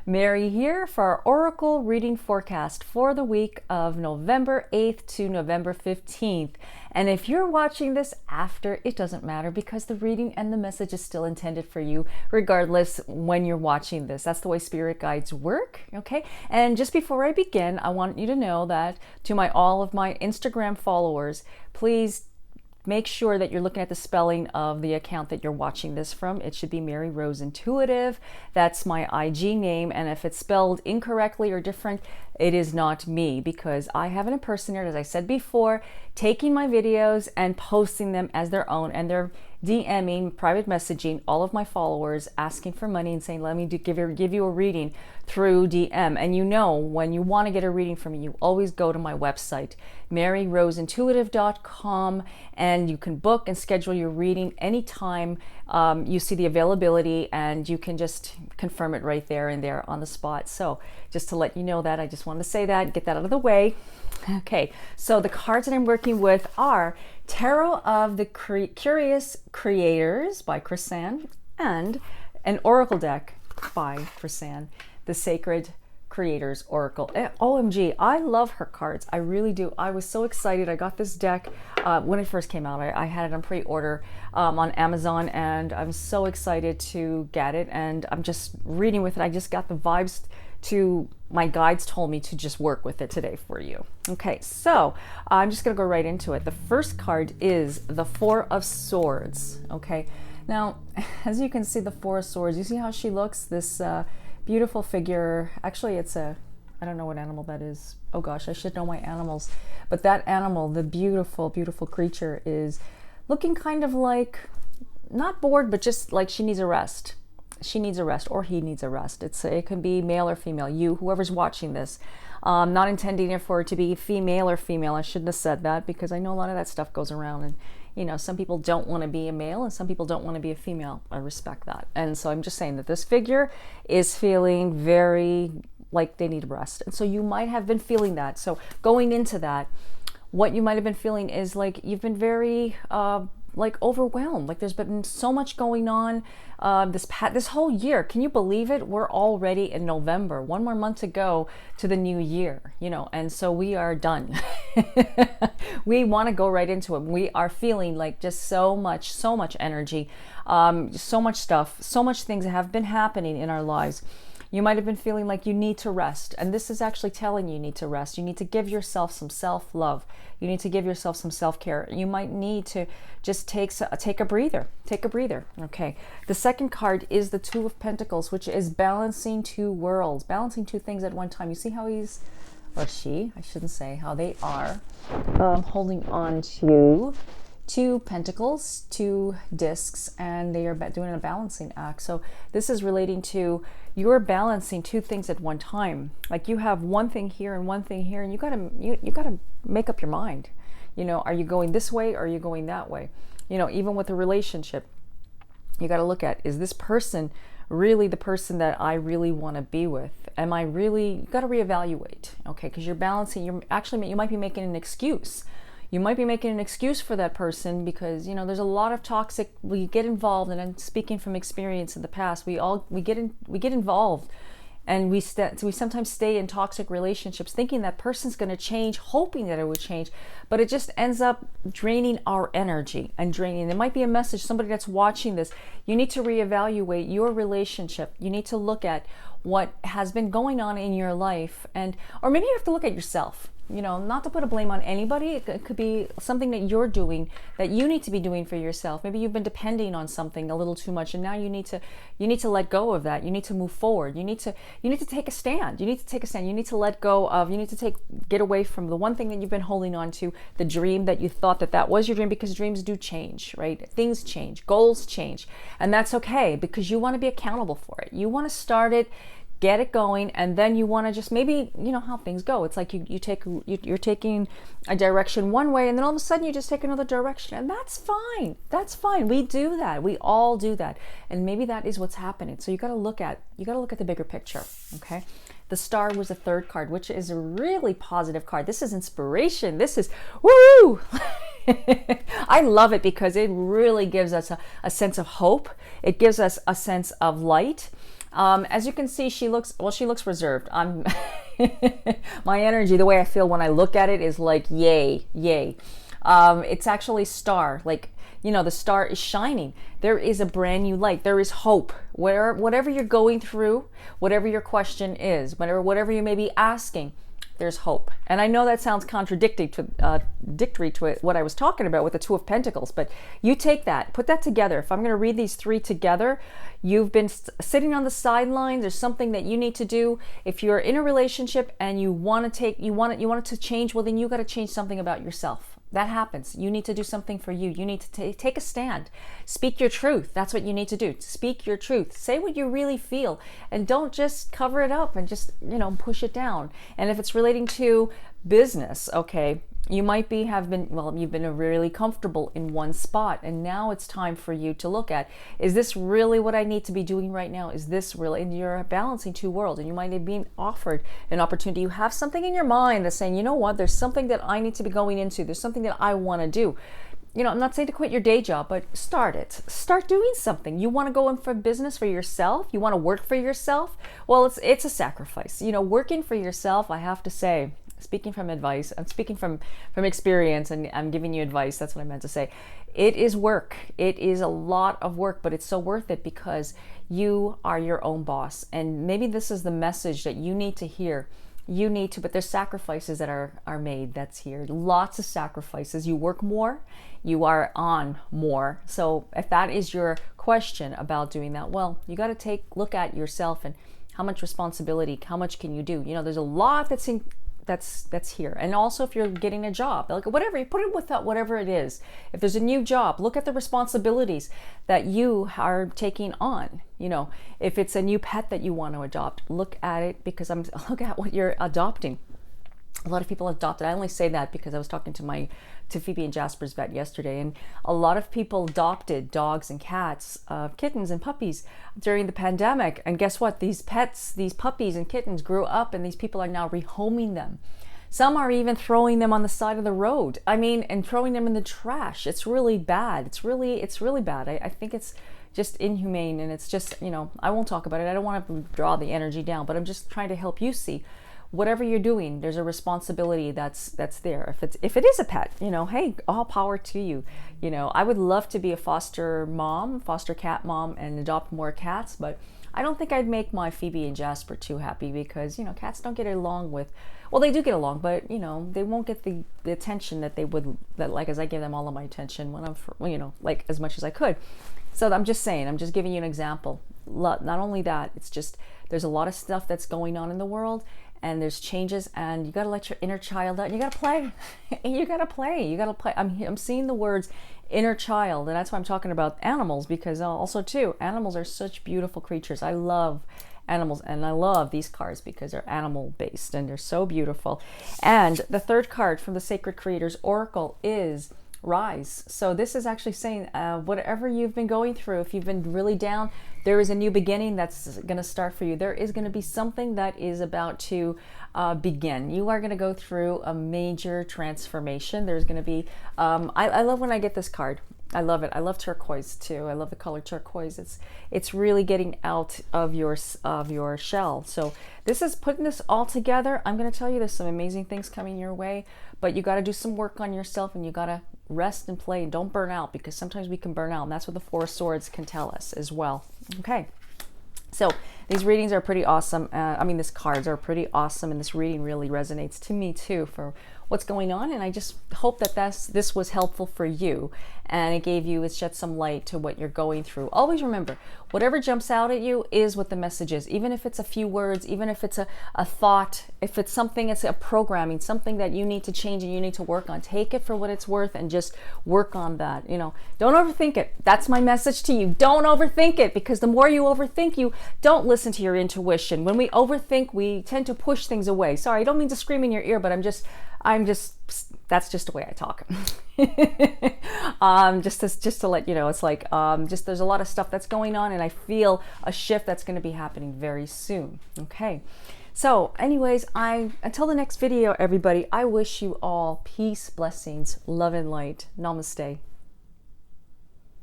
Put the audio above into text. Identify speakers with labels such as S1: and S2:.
S1: Mary here for our Oracle reading forecast for the week of November 8th to November 15th. And if you're watching this after, it doesn't matter because the reading and the message is still intended for you regardless when you're watching this. That's the way spirit guides work, okay? And just before I begin, I want you to know that to all of my Instagram followers, please make sure that you're looking at the spelling of the account that you're watching this from. It should be Mary Rose Intuitive. That's my IG name. And if it's spelled incorrectly or different, it is not me, because I have an impersonator, as I said before, taking my videos and posting them as their own, and they're DMing, private messaging all of my followers, asking for money and saying, let me give you a reading through DM. And you know, when you want to get a reading from me, you always go to my website, maryroseintuitive.com, and you can book and schedule your reading anytime you see the availability, and you can just confirm it right there and there on the spot. So just to let you know that, I just wanted to say that, get that out of the way. Okay, so the cards that I'm working with are Tarot of the Curious Creators by Chrisanne, and an Oracle deck by Chrisanne, the Sacred Creators Oracle. OMG, I love her cards. I really do. I was so excited. I got this deck when it first came out. I had it on pre-order on Amazon, and I'm so excited to get it. And I'm just reading with it. I just got the vibes to, my guides told me to just work with it today for you. Okay, so I'm just going to go right into it. The first card is the Four of Swords. Okay, now as you can see, the Four of Swords, you see how she looks? This beautiful figure. Actually, it's I don't know what animal that is. Oh gosh, I should know my animals. But that animal, the beautiful, beautiful creature, is looking kind of like, not bored, but just like she needs a rest. She needs a rest, or he needs a rest. It can be male or female. You, whoever's watching this, not intending it for it to be female or female. I shouldn't have said that, because I know a lot of that stuff goes around, and you know, some people don't want to be a male and some people don't want to be a female. I respect that. And so I'm just saying that this figure is feeling very like they need a rest. And so you might have been feeling that. So going into that, what you might have been feeling is like you've been very like overwhelmed. Like there's been so much going on this whole year. Can you believe it? We're already in November. One more month to go to the new year, you know, and so we are done. We want to go right into it. We are feeling like just so much energy, so much stuff, so much things that have been happening in our lives. You might have been feeling like you need to rest, and this is actually telling you need to rest. You need to give yourself some self-love. You need to give yourself some self-care. You might need to just take a breather. Take a breather. Okay. The second card is the Two of Pentacles, which is balancing two worlds, balancing two things at one time. You see how he's, or she, I shouldn't say, how they are holding on to two pentacles, two discs, and they are doing a balancing act. So this is relating to you're balancing two things at one time. Like you have one thing here and one thing here, and you gotta make up your mind. You know, are you going this way or are you going that way? You know, even with a relationship, you got to look at, is this person really the person that I really want to be with? Am I really, you got to reevaluate, okay? Because you're balancing, you might be making an excuse. You might be making an excuse for that person because, you know, there's a lot of toxic, we get involved, and I'm speaking from experience in the past, we get involved, and we sometimes stay in toxic relationships thinking that person's going to change, hoping that it would change, but it just ends up draining our energy and draining. There might be a message, somebody that's watching this, you need to reevaluate your relationship. You need to look at what has been going on in your life, or maybe you have to look at yourself. You know, not to put a blame on anybody. It could be something that you're doing that you need to be doing for yourself. Maybe you've been depending on something a little too much, and now you need to let go of that. You need to move forward. You need to take a stand. You need to let go of, get away from the one thing that you've been holding on to, the dream that you thought that was your dream, because dreams do change, right? Things change, goals change, and that's okay, because you want to be accountable for it. You want to start it, get it going, and then you want to just, maybe, you know how things go. It's like you're taking a direction one way, and then all of a sudden you just take another direction, and that's fine. That's fine. We do that. We all do that, and maybe that is what's happening. So you got to look at the bigger picture. Okay. The Star was the third card, which is a really positive card. This is inspiration. This is woo. I love it because it really gives us a sense of hope. It gives us a sense of light. As you can see, she looks, well, she looks reserved. I'm my energy, the way I feel when I look at it is like, yay, yay. It's actually star, like, you know, the star is shining. There is a brand new light. There is hope. Whatever you're going through, whatever your question is, whatever you may be asking, there's hope. And I know that sounds contradictory to what I was talking about with the Two of Pentacles, but you take that, put that together. If I'm going to read these three together, you've been sitting on the sidelines. There's something that you need to do. If you're in a relationship and you want it to change, well, then you got to change something about yourself. That happens. You need to do something for you. You need to take a stand. Speak your truth. That's what you need to do. Speak your truth. Say what you really feel, and don't just cover it up and just, you know, push it down. And if it's relating to business, okay, you might you've been really comfortable in one spot, and now it's time for you to look at, is this really what I need to be doing right now? Is this really, and you're balancing two worlds, and you might have been offered an opportunity. You have something in your mind that's saying, you know what, there's something that I need to be going into. There's something that I want to do. You know, I'm not saying to quit your day job, but start it. Start doing something. You want to go in for business for yourself? You want to work for yourself? Well, it's a sacrifice. You know, working for yourself, I have to say, speaking from advice, I'm speaking from experience, and I'm giving you advice. That's what I meant to say. It is work. It is a lot of work, but it's so worth it because you are your own boss. And maybe this is the message that you need to hear. You need to, but there's sacrifices that are made. That's here. Lots of sacrifices. You work more, you are on more. So if that is your question about doing that, well, you got to look at yourself and how much responsibility, how much can you do? You know, there's a lot that's here. And also if you're getting a job, like whatever, you put it with that, whatever it is. If there's a new job, look at the responsibilities that you are taking on. You know, if it's a new pet that you want to adopt, look at it, because look at what you're adopting. A lot of people adopted. I only say that because I was talking to Phoebe and Jasper's vet yesterday, and a lot of people adopted dogs and cats, kittens and puppies during the pandemic. And guess what? These pets, these puppies and kittens grew up, and these people are now rehoming them. Some are even throwing them on the side of the road. I mean, and throwing them in the trash. It's really bad. It's really bad. I think it's just inhumane, and it's just, you know, I won't talk about it. I don't want to draw the energy down, but I'm just trying to help you see. Whatever you're doing, there's a responsibility that's there. If it is a pet, you know, hey, all power to you. You know, I would love to be a foster cat mom, and adopt more cats, but I don't think I'd make my Phoebe and Jasper too happy, because, you know, cats don't get along with, well, they do get along, but, you know, they won't get the attention that they would, like, as I give them all of my attention when you know, like, as much as I could. So I'm just saying, I'm just giving you an example. Not only that, it's just, there's a lot of stuff that's going on in the world, and there's changes, and you got to let your inner child out, and you got to play. You got to play. I'm seeing the words inner child, and that's why I'm talking about animals, because also too, animals are such beautiful creatures. I love animals, and I love these cards because they're animal based and they're so beautiful. And the third card from the Sacred Creators Oracle is Rise. So this is actually saying, whatever you've been going through, if you've been really down, there is a new beginning that's going to start for you. There is going to be something that is about to begin. You are going to go through a major transformation. There's going to be, I love when I get this card. I love it. I love turquoise too. I love the color turquoise. It's really getting out of your shell. So this is putting this all together. I'm going to tell you there's some amazing things coming your way, but you got to do some work on yourself, and you got to rest and play, and don't burn out, because sometimes we can burn out, and that's what the Four of Swords can tell us as well. Okay. So these readings are pretty awesome. These cards are pretty awesome, and this reading really resonates to me too for what's going on. And I just hope that this was helpful for you, and it shed some light to what you're going through. Always remember, whatever jumps out at you is what the message is. Even if it's a few words, even if it's a thought, if it's something, it's a programming, something that you need to change and you need to work on, take it for what it's worth and just work on that. You know, don't overthink it. That's my message to you. Don't overthink it, because the more you overthink, you don't listen to your intuition. When we overthink, we tend to push things away. Sorry, I don't mean to scream in your ear, but that's just the way I talk. Just to let you know, it's like, there's a lot of stuff that's going on, and I feel a shift that's going to be happening very soon. Okay. So anyways, until the next video, everybody, I wish you all peace, blessings, love, and light. Namaste.